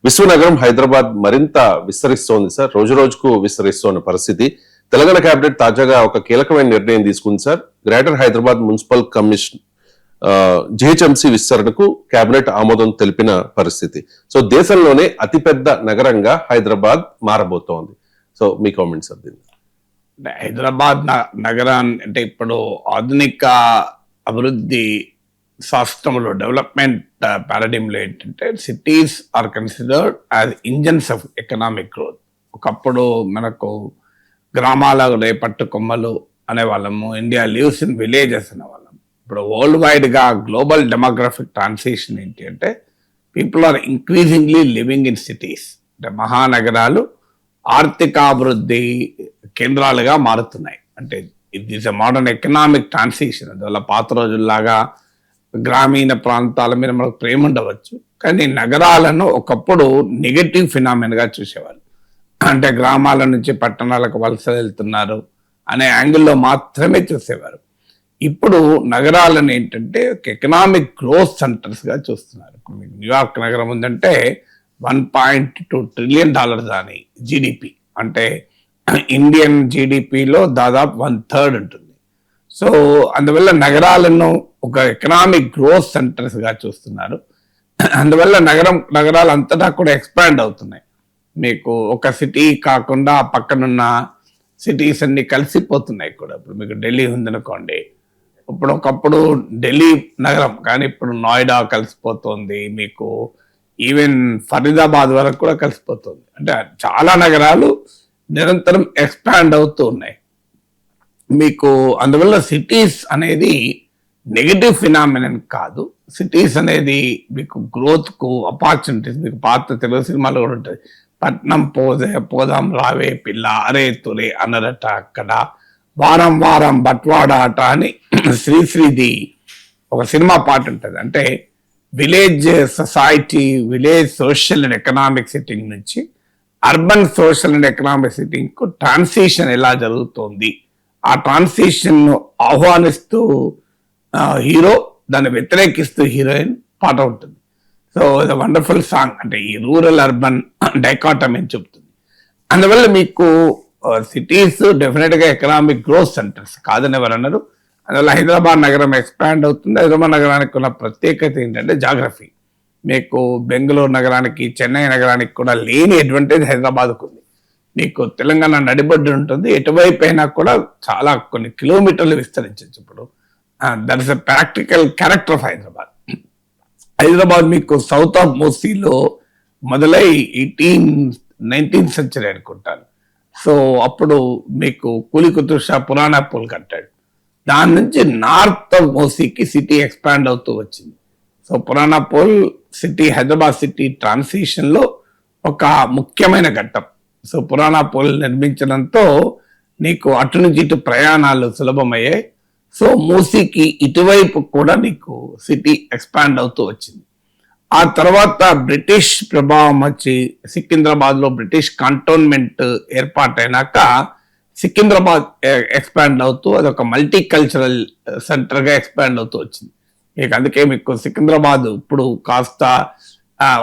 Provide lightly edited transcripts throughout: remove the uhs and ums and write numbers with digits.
విశ్వనగరం హైదరాబాద్ మరింత విస్తరిస్తోంది సార్. రోజు రోజుకు విస్తరిస్తోన్న పరిస్థితి. తెలంగాణ కేబినెట్ తాజాగా ఒక కీలకమైన నిర్ణయం తీసుకుంది sir. Greater Hyderabad municipal commission GHMC విస్తరణకు కేబినెట్ ఆమోదం తెలిపిన పరిస్థితి. సో దేశంలోనే అతిపెద్ద నగరంగా హైదరాబాద్ మారబోతోంది. సో మీ కామెంట్ సార్ దీన్ని. హైదరాబాద్ నగరాన్ని అంటే ఇప్పుడు ఆధునిక అభివృద్ధి శాస్త్రంలో డెవలప్మెంట్ పారాడిమ్లో ఏంటంటే cities are considered as engines of economic growth. ఒకప్పుడు మనకు గ్రామాల రేపట్టు కొమ్మలు అనేవాళ్ళము, ఇండియా లివ్స్ ఇన్ విలేజెస్ అనేవాళ్ళం. ఇప్పుడు వరల్డ్ వైడ్గా గ్లోబల్ డెమోగ్రఫిక్ ట్రాన్సిషన్ ఏంటి అంటే people are increasingly living in cities. అంటే మహానగరాలు ఆర్థికాభివృద్ధి కేంద్రాలుగా మారుతున్నాయి. అంటే it is a modern economic transition. అందువల్ల పాత రోజుల్లాగా గ్రామీణ ప్రాంతాల మీద మనకు ప్రేమ ఉండవచ్చు, కానీ నగరాలను ఒకప్పుడు నెగటివ్ ఫినామినగా చూసేవాళ్ళు. అంటే గ్రామాల నుంచి పట్టణాలకు వలస వెళ్తున్నారు అనే యాంగిల్లో మాత్రమే చూసేవారు. ఇప్పుడు నగరాలను ఏంటంటే ఎకనామిక్ గ్రోత్ సెంటర్స్గా చూస్తున్నారు. ఇప్పుడు మీకు న్యూయార్క్ నగరం ఉందంటే $1.2 ట్రిలియన్ అని జీడిపి, అంటే ఇండియన్ జీడిపిలో దాదాపు 1/3 ఉంటుంది. సో అందువల్ల నగరాలను ఒక ఎకనామిక్ గ్రోత్ సెంటర్స్గా చూస్తున్నారు. అందువల్ల నగరాలు అంతటా కూడా ఎక్స్పాండ్ అవుతున్నాయి. మీకు ఒక సిటీ కాకుండా పక్కనున్న సిటీస్ అన్ని కలిసిపోతున్నాయి కూడా. ఇప్పుడు మీకు ఢిల్లీ ఉందనుకోండి, ఇప్పుడు ఒకప్పుడు ఢిల్లీ నగరం, కానీ ఇప్పుడు నోయిడా కలిసిపోతుంది, మీకు ఈవెన్ ఫరీదాబాద్ వరకు కూడా కలిసిపోతుంది. అంటే చాలా నగరాలు నిరంతరం ఎక్స్పాండ్ అవుతూ ఉన్నాయి మీకు. అందువల్ల సిటీస్ అనేది నెగటివ్ ఫినామినన్ కాదు. సిటీస్ అనేది మీకు గ్రోత్కు ఆపర్చునిటీస్. మీకు పాత తెలుగు సినిమాలు కూడా ఉంటుంది, పట్నం పోదాం రావే పిల్ల అరే తురే అన్నరట అక్కడ, వారం వారం బట్వాడ అట అని శ్రీశ్రీది ఒక సినిమా పాట ఉంటుంది. అంటే village society, village social and economic setting నుంచి అర్బన్ సోషల్ అండ్ ఎకనామిక్ సిట్టింగ్కు ట్రాన్సిషన్ ఎలా జరుగుతోంది, ఆ ట్రాన్సిషన్ ఆహ్వానిస్తూ హీరో, దాన్ని వ్యతిరేకిస్తూ హీరోయిన్ పాట ఉంటుంది. సో ఇది వండర్ఫుల్ సాంగ్. అంటే ఈ రూరల్ అర్బన్ డైకాటమీ అని చెప్తుంది. అందువల్ల మీకు సిటీస్ డెఫినెట్గా ఎకనామిక్ గ్రోత్ సెంటర్స్ కాదని ఎవరు అన్నారు. అందువల్ల హైదరాబాద్ నగరం ఎక్స్పాండ్ అవుతుంది. హైదరాబాద్ నగరానికి ఉన్న ప్రత్యేకత ఏంటంటే జాగ్రఫీ. మీకు బెంగళూరు నగరానికి, చెన్నై నగరానికి కూడా లేని అడ్వాంటేజ్ హైదరాబాద్కు ఉంది. మీకు తెలంగాణ నడిబడ్డు ఉంటుంది, ఎటువైపు అయినా కూడా చాలా కొన్ని కిలోమీటర్లు విస్తరించవచ్చు. ఇప్పుడు that is a practical character of Hyderabad. Hyderabad మీకు సౌత్ ఆఫ్ మూసీలో మొదలై 19th సెంచరీ అనుకుంటాను. సో అప్పుడు మీకు కూలి కుతుబ్ షా పురాణా పూల్ కట్టాడు. దాని నుంచి నార్త్ ఆఫ్ మూసీకి సిటీ ఎక్స్పాండ్ అవుతూ వచ్చింది. So Purana Pul city, Hyderabad city ట్రాన్సిషన్లో ఒక ముఖ్యమైన ఘట్టం. సో పురాణా పూల్ నిర్మించడంతో నీకు అటు నుంచి ఇటు ప్రయాణాలు సులభమయ్యాయి. సో మూసీకి ఇటువైపు కూడా నీకు సిటీ ఎక్స్పాండ్ అవుతూ వచ్చింది. ఆ తర్వాత బ్రిటిష్ ప్రభావం వచ్చి సికింద్రాబాద్లో బ్రిటిష్ కంటోన్మెంట్ ఏర్పాటైనాక సికింద్రాబాద్ ఎక్స్పాండ్ అవుతూ అదొక మల్టీ కల్చరల్ సెంటర్గా ఎక్స్పాండ్ అవుతూ వచ్చింది మీకు. అందుకే మీకు సికింద్రాబాద్ ఇప్పుడు కాస్త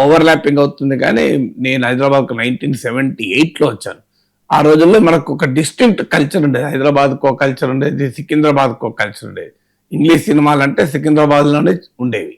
ఓవర్లాపింగ్ అవుతుంది. కానీ నేను హైదరాబాద్కు 1978లో వచ్చాను. ఆ రోజుల్లో మనకు ఒక డిస్టింక్ట్ కల్చర్ ఉండేది. హైదరాబాద్కు ఒక కల్చర్ ఉండేది, సికింద్రాబాద్కు ఒక కల్చర్ ఉండేది. ఇంగ్లీష్ సినిమాలు అంటే సికింద్రాబాద్లోనే ఉండేవి.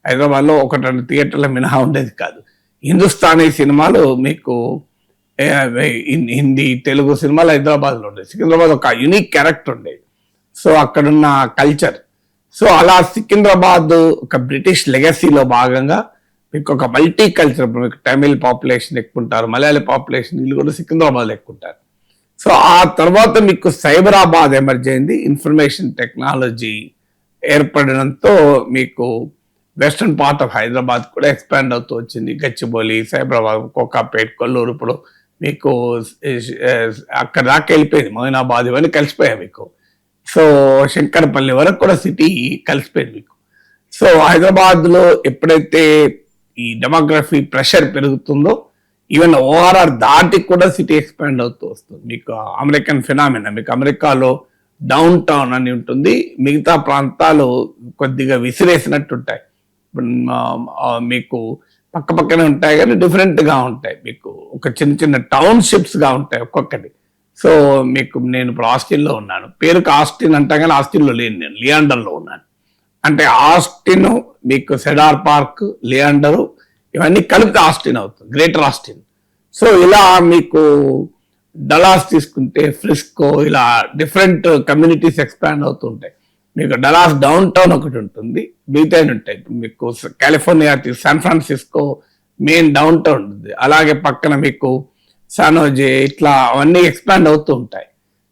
హైదరాబాద్లో 1-2 థియేటర్ల మినహా ఉండేది కాదు. హిందుస్థానీ సినిమాలు మీకు హిందీ, తెలుగు సినిమాలు హైదరాబాద్లో ఉండేది. సికింద్రాబాద్ ఒక యూనిక్ క్యారెక్టర్ ఉండేది. సో అక్కడున్న కల్చర్. సో అలా సికింద్రాబాద్ ఒక బ్రిటిష్ లెగసీలో భాగంగా మీకు ఒక మల్టీ కల్చర్. మీకు తమిళ్ పాపులేషన్ ఎక్కువ ఉంటారు, మలయాళీ పాపులేషన్, వీళ్ళు కూడా సికింద్రాబాద్లో ఎక్కువ ఉంటారు. సో ఆ తర్వాత మీకు సైబరాబాద్ ఎమర్జ్ అయింది. ఇన్ఫర్మేషన్ టెక్నాలజీ ఏర్పడడంతో మీకు వెస్టర్న్ పార్ట్ ఆఫ్ హైదరాబాద్ కూడా ఎక్స్పాండ్ అవుతూ వచ్చింది. గచ్చిబౌలి, సైబరాబాద్, కోకాపేట్, కొల్లూరు, ఇప్పుడు మీకు అక్కడ దాకా వెళ్ళిపోయింది. మొయినాబాద్ ఇవన్నీ కలిసిపోయాయి మీకు. సో శంకరపల్లి వరకు కూడా సిటీ కలిసిపోయింది మీకు. సో హైదరాబాద్లో ఎప్పుడైతే ఈ డెమోగ్రఫీ ప్రెషర్ పెరుగుతుందో ఈవెన్ ఓఆర్ఆర్ దాటి కూడా సిటీ ఎక్స్పాండ్ అవుతూ వస్తుంది. మీకు అమెరికన్ ఫినామినా, మీకు అమెరికాలో డౌన్ టౌన్ అని ఉంటుంది, మిగతా ప్రాంతాలు కొద్దిగా విసిరేసినట్టు ఉంటాయి. మీకు పక్క పక్కనే ఉంటాయి కానీ డిఫరెంట్గా ఉంటాయి. మీకు ఒక చిన్న చిన్న టౌన్షిప్స్గా ఉంటాయి ఒక్కొక్కటి. సో మీకు నేను ఇప్పుడు ఆస్టిన్లో ఉన్నాను, పేరుకి ఆస్టిన్ అంటా కానీ ఆస్టిన్లో లేను, నేను లియాండర్లో ఉన్నాను. అంటే ఆస్టిన్, మీకు సెడార్ పార్క్, లియాండరు ఇవన్నీ కలిపితే ఆస్టిన్ అవుతుంది, గ్రేటర్ ఆస్టిన్. సో ఇలా మీకు డలాస్ తీసుకుంటే ఫ్రిస్కో, ఇలా డిఫరెంట్ కమ్యూనిటీస్ ఎక్స్పాండ్ అవుతుంటాయి. మీకు డలాస్ డౌన్ టౌన్ ఒకటి ఉంటుంది, మిగతా ఉంటాయి. మీకు California San Francisco main down town ఉంటుంది, అలాగే పక్కన మీకు సానోజే, ఇట్లా అవన్నీ ఎక్స్పాండ్ అవుతూ ఉంటాయి.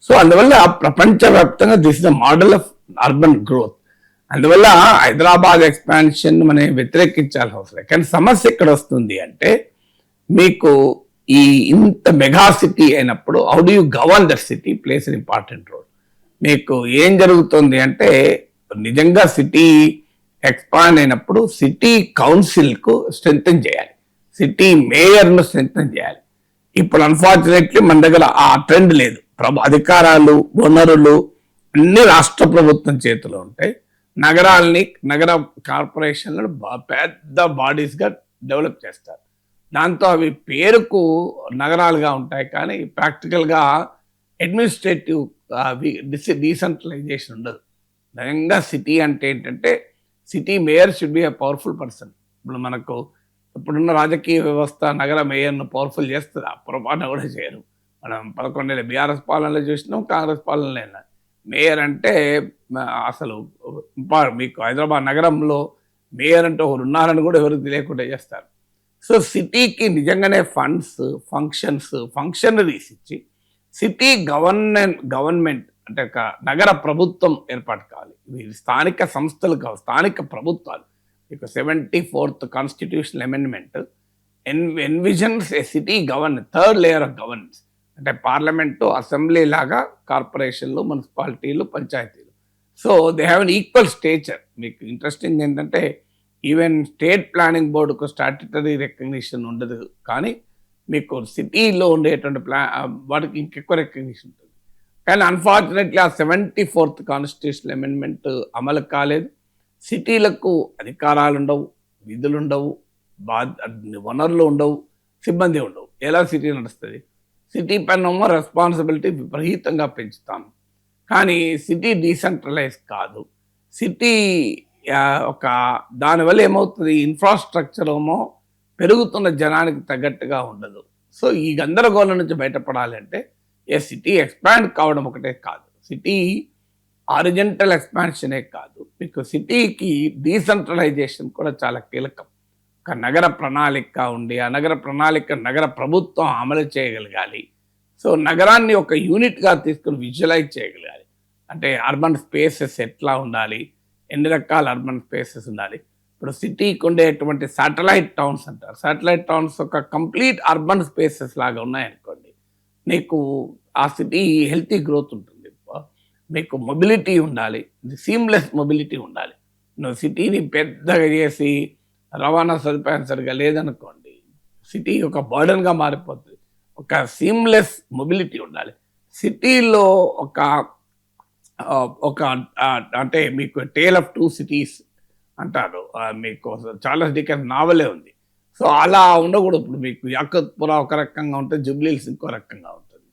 సో అందువల్ల ప్రపంచవ్యాప్తంగా this is the model of urban growth. అందువల్ల హైదరాబాద్ ఎక్స్పాన్షన్ మనం వ్యతిరేకించాల్సిన అవసరం. కానీ సమస్య ఎక్కడ వస్తుంది అంటే, మీకు ఈ ఇంత మెగా సిటీ అయినప్పుడు how do you govern that city plays an important role. మీకు ఏం జరుగుతుంది అంటే, నిజంగా సిటీ ఎక్స్పాండ్ అయినప్పుడు సిటీ కౌన్సిల్కు స్ట్రెంగ్తన్ చేయాలి, సిటీ మేయర్ను స్ట్రెంగ్తన్ చేయాలి. ఇప్పుడు అన్ఫార్చునేట్లీ మన దగ్గర ఆ ట్రెండ్ లేదు. అధికారాలు, వనరులు అన్ని రాష్ట్ర ప్రభుత్వం చేతిలో ఉంటాయి. నగర కార్పొరేషన్లను పెద్ద బాడీస్గా డెవలప్ చేస్తారు. దాంతో అవి పేరుకు నగరాలుగా ఉంటాయి కానీ ప్రాక్టికల్గా అడ్మినిస్ట్రేటివ్ డీసెంట్రలైజేషన్ ఉండదు. నిజంగా సిటీ అంటే ఏంటంటే, city mayor should be a powerful person. ఇప్పుడు మనకు ఇప్పుడున్న రాజకీయ వ్యవస్థ నగర మేయర్ను పవర్ఫుల్ చేస్తుంది, పొరపాటున కూడా చేయరు. మనం 11 ఏళ్ళ బీఆర్ఎస్ పాలనలో చూసినాం, కాంగ్రెస్ పాలనలో. మేయర్ అంటే అసలు మీకు హైదరాబాద్ నగరంలో మేయర్ అంటే ఒకరు ఉన్నారని కూడా ఎవరికి తెలియకుండా చేస్తారు. సో సిటీకి నిజంగానే ఫండ్స్, ఫంక్షనరీస్ ఇచ్చి సిటీ గవర్నమెంట్ అంటే ఒక నగర ప్రభుత్వం ఏర్పాటు కావాలి. ఇవి స్థానిక సంస్థలు కావు, స్థానిక ప్రభుత్వాలు. ఇక 74th constitutional amendment envisions a city third layer of governance. అంటే పార్లమెంటు, అసెంబ్లీ లాగా కార్పొరేషన్లు, మున్సిపాలిటీలు, పంచాయతీలు. So they have an equal stature. మీకు ఇంట్రెస్టింగ్ ఏంటంటే, ఈవెన్ స్టేట్ ప్లానింగ్ బోర్డుకు స్టాట్యుటరీ రికగ్నిషన్ ఉండదు, కానీ మీకు సిటీలో ఉండేటువంటి వాటికి ఇంకెక్కువ రికగ్నిషన్ ఉంటుంది. కానీ అన్ఫార్చునేట్లీ ఆ 74th కాన్స్టిట్యూషనల్ అమెండ్మెంట్ అమలు కాలేదు. సిటీలకు అధికారాలు ఉండవు, విధులు ఉండవు, వనరులు ఉండవు, సిబ్బంది ఉండవు. ఎలా సిటీ నడుస్తుంది? సిటీ పైన రెస్పాన్సిబిలిటీ విపరీతంగా పెంచుతాం, కానీ సిటీ డీసెంట్రలైజ్ కాదు. సిటీ ఒక దానివల్ల ఏమవుతుంది, ఇన్ఫ్రాస్ట్రక్చర్ ఏమో పెరుగుతున్న జనానికి తగ్గట్టుగా ఉండదు. సో ఈ గందరగోళం నుంచి బయటపడాలంటే ఏ సిటీ ఎక్స్పాండ్ కావడం ఒకటే కాదు, సిటీ హారిజంటల్ ఎక్స్పాన్షనే కాదు, మీకు సిటీకి డీసెంట్రలైజేషన్ కూడా చాలా కీలకం. ఒక నగర ప్రణాళిక ఉండి ఆ నగర ప్రణాళిక నగర ప్రభుత్వం అమలు చేయగలగాలి. సో నగరాన్ని ఒక యూనిట్గా తీసుకుని విజువలైజ్ చేయగలగాలి. అంటే అర్బన్ స్పేసెస్ ఎట్లా ఉండాలి, ఎన్ని రకాల అర్బన్ స్పేసెస్ ఉండాలి. ఇప్పుడు సిటీకి ఉండేటువంటి శాటిలైట్ టౌన్స్ అంటారు. శాటిలైట్ టౌన్స్ ఒక కంప్లీట్ అర్బన్ స్పేసెస్ లాగా ఉన్నాయనుకోండి, నీకు ఆ సిటీ హెల్తీ గ్రోత్ ఉంటుంది. మీకు మొబిలిటీ ఉండాలి, సీమ్లెస్ మొబిలిటీ ఉండాలి. నువ్వు సిటీని పెద్దగా చేసి రవాణా సదుపాయం సరిగా లేదనుకోండి, సిటీ ఒక బర్డన్గా మారిపోతుంది. ఒక సీమ్లెస్ మొబిలిటీ ఉండాలి. సిటీలో ఒక అంటే మీకు టేల్ ఆఫ్ టూ సిటీస్ అంటారు, మీకు చార్లెస్ డికెన్స్ నావలే ఉంది. సో అలా ఉండకూడదు. ఇప్పుడు మీకు యాకత్పురా ఒక రకంగా ఉంటే జూబ్లీహిల్స్ ఇంకో రకంగా ఉంటుంది.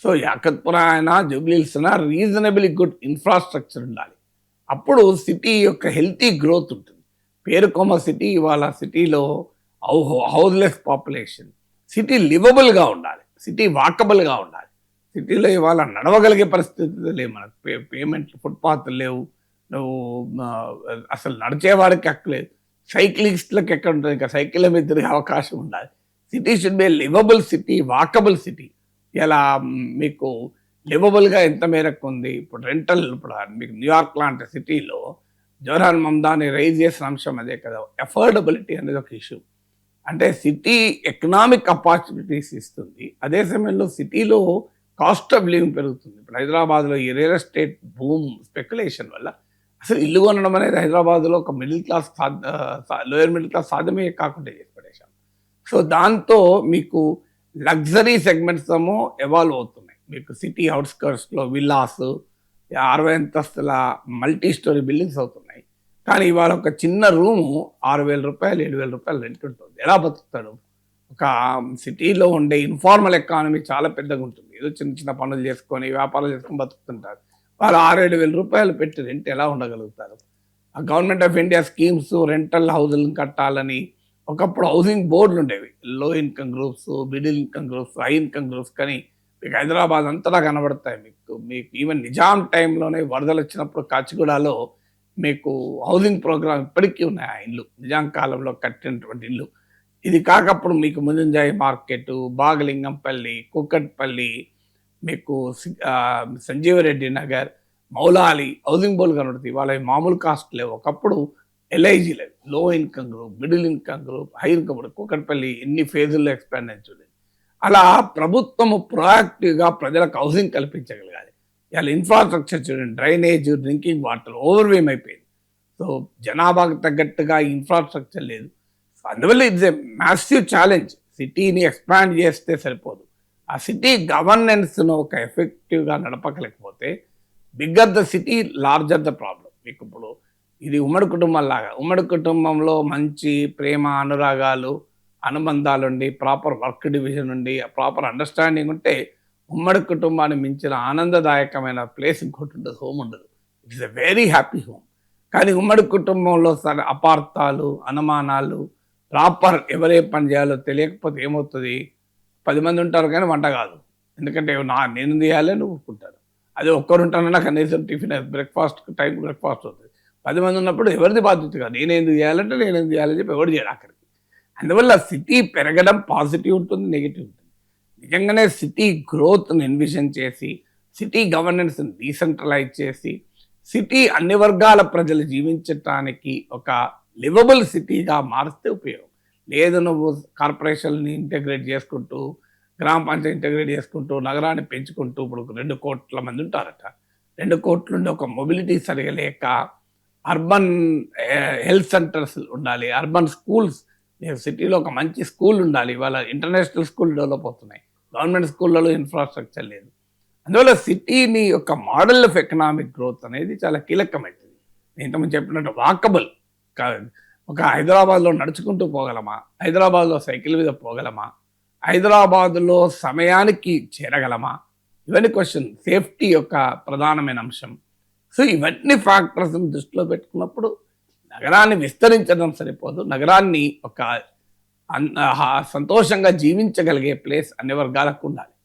సో యాకత్పురా అయినా జూబ్లీహిల్స్ అయినా రీజనబుల్లీ గుడ్ ఇన్ఫ్రాస్ట్రక్చర్ ఉండాలి. అప్పుడు సిటీ యొక్క హెల్తీ గ్రోత్ ఉంటుంది. పేరుకొమ్మ సిటీ, ఇవాళ సిటీలో హౌస్లెస్ పాపులేషన్. సిటీ లివబుల్గా ఉండాలి, సిటీ వాకబుల్గా ఉండాలి. సిటీలో ఇవాళ నడవగలిగే పరిస్థితులు లేవు, మనకు పేమెంట్లు, ఫుట్పాత్లు లేవు, నువ్వు అసలు నడిచేవాడికి ఎక్కలేదు, సైక్లిస్టులకు ఎక్కడ ఉంటుంది, ఇంకా సైకిల్ మీద తిరిగే అవకాశం ఉండాలి. City should be liveable city, walkable city. ఇలా మీకు లివబుల్గా ఎంత మేరకు ఉంది. ఇప్పుడు రెంటల్, ఇప్పుడు మీకు న్యూయార్క్ లాంటి సిటీలో జవహర్లాల్ మమ్దాని రైజ్ చేసిన అంశం అదే కదా, అఫోర్డబిలిటీ అనేది ఒక ఇష్యూ. అంటే సిటీ ఎకనామిక్ ఆపర్చునిటీస్ ఇస్తుంది, అదే సమయంలో సిటీలో కాస్ట్ ఆఫ్ లివింగ్ పెరుగుతుంది. ఇప్పుడు హైదరాబాద్లో ఈ రియల్ ఎస్టేట్ బూమ్ స్పెక్యులేషన్ వల్ల అసలు ఇల్లు కొనడం అనేది హైదరాబాద్లో ఒక middle class, lower middle class సాధ్యమే కాకుండా చేసి పడేశాం. సో దాంతో మీకు లగ్జరీ సెగ్మెంట్స్ ఏమో ఎవాల్వ్ అవుతున్నాయి. మీకు సిటీ అవుట్స్కర్ట్స్లో విల్లాస్, 60 అంతస్తుల మల్టీ స్టోరీ బిల్డింగ్స్ అవుతున్నాయి. కానీ ఇవాళ ఒక చిన్న రూము 6,000 రూపాయలు 7,000 రూపాయలు రెంట్ ఉంటుంది. ఎలా బతుకుతాడు? ఒక సిటీలో ఉండే ఇన్ఫార్మల్ ఎకానమీ చాలా పెద్దగా ఉంటుంది. ఏదో చిన్న చిన్న పనులు చేసుకొని వ్యాపారాలు చేసుకొని బతుకుతుంటారు. వాళ్ళు 6,000-7,000 రూపాయలు పెట్టి రెంట్ ఎలా ఉండగలుగుతారు? ఆ government of India schemes rental హౌజులను కట్టాలని ఒకప్పుడు హౌసింగ్ బోర్డులు ఉండేవి. Low income groups, middle income groups, high income groups కానీ మీకు హైదరాబాద్ అంతటా కనబడతాయి. మీకు ఈవెన్ నిజాం టైంలోనే వరదలు వచ్చినప్పుడు కాచిగూడలో మీకు హౌసింగ్ ప్రోగ్రామ్ ఇప్పటికీ ఉన్నాయి. ఆ ఇల్లు నిజాం కాలంలో కట్టినటువంటి ఇల్లు. ఇది కాకప్పుడు మీకు ముంజంజాయి మార్కెట్, బాగలింగంపల్లి, కుక్కట్పల్లి, మీకు సంజీవరెడ్డి నగర్, మౌలాలి హౌసింగ్ బోర్డు కనబడుతుంది. వాళ్ళ మామూలు కాస్ట్ లేవు. ఒకప్పుడు ఎల్ఐజీ లేవు. లో income group, middle income group, high income group, Kukatpally ఎన్ని ఫేజుల్లో ఎక్స్పాండ్ అయింది చూడండి. అలా ప్రభుత్వము ప్రొయాక్టివ్గా ప్రజలకు హౌసింగ్ కల్పించగలగాలి. ఇవాళ ఇన్ఫ్రాస్ట్రక్చర్ చూడండి, డ్రైనేజ్, డ్రింకింగ్ వాటర్ ఓవర్వేమ్ అయిపోయింది. సో జనాభాకు తగ్గట్టుగా ఇన్ఫ్రాస్ట్రక్చర్ లేదు. సో అందువల్ల ఇట్స్ ఏ మ్యాసివ్ ఛాలెంజ్. సిటీని ఎక్స్పాండ్ చేస్తే సరిపోదు. ఆ సిటీ గవర్నెన్స్ను ఒక ఎఫెక్టివ్గా నడపకలేకపోతే bigger the city larger the problem. మీకు ఇప్పుడు ఇది ఉమ్మడి కుటుంబం లాగా, ఉమ్మడి కుటుంబంలో మంచి ప్రేమ, అనురాగాలు, అనుబంధాలు ఉండి ప్రాపర్ వర్క్ డివిజన్ ఉండి ప్రాపర్ అండర్స్టాండింగ్ ఉంటే ఉమ్మడి కుటుంబాన్ని మించిన ఆనందదాయకమైన ప్లేస్ ఇంకోటి ఉండదు. హోమ్ ఉండదు. It's a very happy home. కానీ ఉమ్మడి కుటుంబంలో అపార్థాలు, అనుమానాలు, ప్రాపర్ ఎవరే పని చేయాలో తెలియకపోతే ఏమవుతుంది? 10 మంది ఉంటారు కానీ వంట కాదు. ఎందుకంటే నేను చేయాలి, నువ్వు ఊరుకుంటారు. అదే ఒక్కరు ఉంటానన్నా కనీసం టిఫిన్ బ్రేక్ఫాస్ట్ టైం బ్రేక్ఫాస్ట్ అవుతుంది. 10 మంది ఉన్నప్పుడు ఎవరిది బాధ్యత కాదు. నేనేందుకు చేయాలంటే నేనేందుకు చేయాలని చెప్పి ఎవరు చేయడు అక్కడికి. అందువల్ల సిటీ పెరగడం పాజిటివ్ ఉంటుంది, నెగిటివ్ ఉంటుంది. నిజంగానే సిటీ గ్రోత్ని ఎన్విజన్ చేసి, సిటీ గవర్నెన్స్ని డీసెంట్రలైజ్ చేసి, సిటీ అన్ని వర్గాల ప్రజలు జీవించటానికి ఒక లివబుల్ సిటీగా మారిస్తే ఉపయోగం. లేదు నువ్వు కార్పొరేషన్ని ఇంటెగ్రేట్ చేసుకుంటూ, గ్రామ పంచాయతీ ఇంటెగ్రేట్ చేసుకుంటూ, నగరాన్ని పెంచుకుంటూ, ఇప్పుడు 2 కోట్ల మంది ఉంటారట. 2 కోట్ల నుండి ఒక మొబిలిటీ సరిగా లేక అర్బన్ హెల్త్ సెంటర్స్ ఉండాలి, అర్బన్ స్కూల్స్, సిటీలో ఒక మంచి స్కూల్ ఉండాలి. ఇవాళ ఇంటర్నేషనల్ స్కూల్ డెవలప్ అవుతున్నాయి. గవర్నమెంట్ స్కూళ్ళలో ఇన్ఫ్రాస్ట్రక్చర్ లేదు. అందువల్ల సిటీని యొక్క మోడల్ ఆఫ్ ఎకనామిక్ గ్రోత్ అనేది చాలా కీలకమైనది. నేను ఇంతకుముందు చెప్పినట్టు వాకబుల్ ఒక హైదరాబాద్లో నడుచుకుంటూ పోగలమా? హైదరాబాద్లో సైకిల్ మీద పోగలమా? హైదరాబాద్లో సమయానికి చేరగలమా? ఇవన్నీ క్వశ్చన్. సేఫ్టీ యొక్క ప్రధానమైన అంశం. సో ఇవన్నీ ఫ్యాక్టర్స్ని దృష్టిలో పెట్టుకున్నప్పుడు నగరాన్ని విస్తరించడం సరిపోదు. నగరాన్ని ఒక సంతోషంగా జీవించగలిగే ప్లేస్ అన్ని వర్గాలకు ఉండాలి.